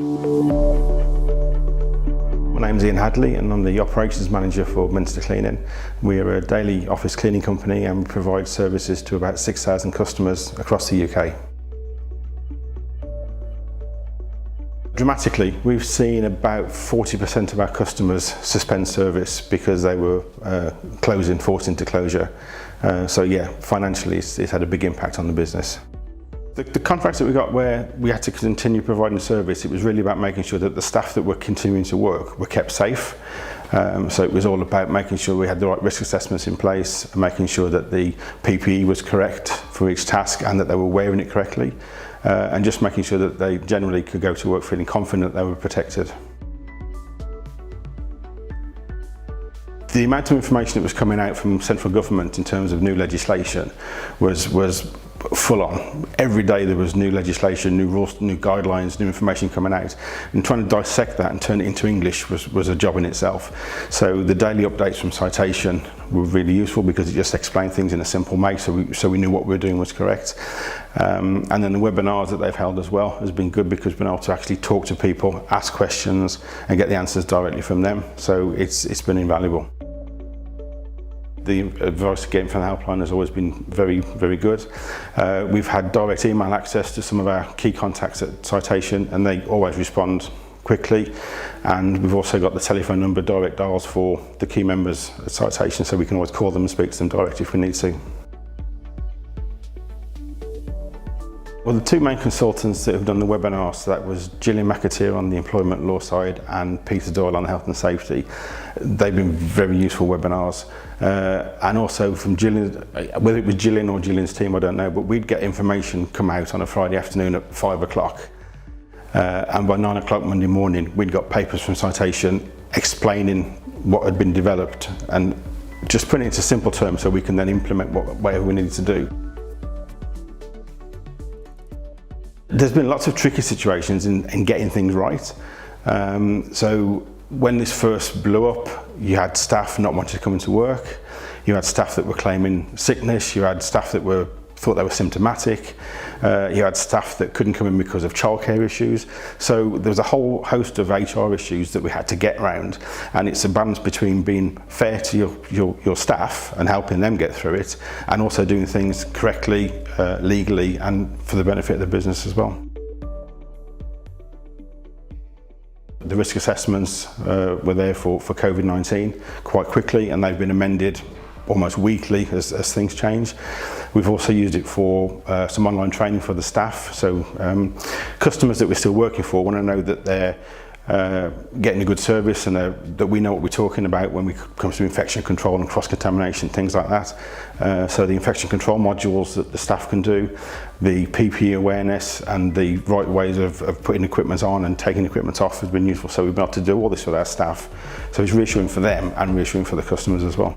My name's Ian Hadley and I'm the Operations Manager for Minster Cleaning. We're a daily office cleaning company and we provide services to about 6,000 customers across the UK. Dramatically, we've seen about 40% of our customers suspend service because they were forced into closure. So yeah, financially it's had a big impact on the business. The contracts that we got where we had to continue providing service, it was really about making sure that the staff that were continuing to work were kept safe. So it was all about making sure we had the right risk assessments in place, making sure that the PPE was correct for each task and that they were wearing it correctly, and just making sure that they generally could go to work feeling confident they were protected. The amount of information that was coming out from central government in terms of new legislation was full on. Every day there was new legislation, new rules, new guidelines, new information coming out, and trying to dissect that and turn it into English was a job in itself. So the daily updates from Citation were really useful because it just explained things in a simple way, so we knew what we were doing was correct. And then the webinars that they've held as well has been good because we've been able to actually talk to people, ask questions and get the answers directly from them. So it's been invaluable. The advice getting from the helpline has always been very, very good. We've had direct email access to some of our key contacts at Citation and they always respond quickly. And we've also got the telephone number direct dials for the key members at Citation, so we can always call them and speak to them directly if we need to. Well, the two main consultants that have done the webinar, so that was Gillian McAteer on the employment law side and Peter Doyle on health and safety. They've been very useful webinars. And also from Gillian, whether it was Gillian or Gillian's team, I don't know, but we'd get information come out on a Friday afternoon at 5 o'clock. And by 9 o'clock Monday morning, we'd got papers from Citation explaining what had been developed and just putting it into simple terms so we can then implement whatever we needed to do. There's been lots of tricky situations in getting things right. So when this first blew up, you had staff not wanting to come into work, you had staff that were claiming sickness, you had staff that thought they were symptomatic, you had staff that couldn't come in because of childcare issues. So there was a whole host of HR issues that we had to get around, and it's a balance between being fair to your staff and helping them get through it, and also doing things correctly, legally, and for the benefit of the business as well. The risk assessments were there for COVID-19 quite quickly, and they've been amended almost weekly as things change. We've also used it for some online training for the staff, so customers that we're still working for want to know that they're getting a good service and that we know what we're talking about when it comes to infection control and cross-contamination, things like that. So the infection control modules that the staff can do, the PPE awareness and the right ways of putting equipment on and taking equipment off has been useful. So we've been able to do all this with our staff. So it's reassuring for them and reassuring for the customers as well.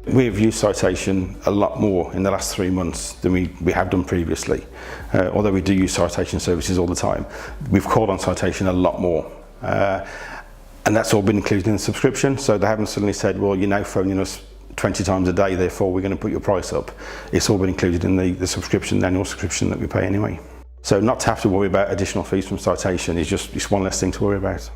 We've used Citation a lot more in the last 3 months than we have done previously. Although we do use Citation services all the time, we've called on Citation a lot more. And that's all been included in the subscription, so they haven't suddenly said, well, you're now phoning us 20 times a day, therefore we're going to put your price up. It's all been included in the subscription, the annual subscription that we pay anyway. So not to have to worry about additional fees from Citation is just one less thing to worry about.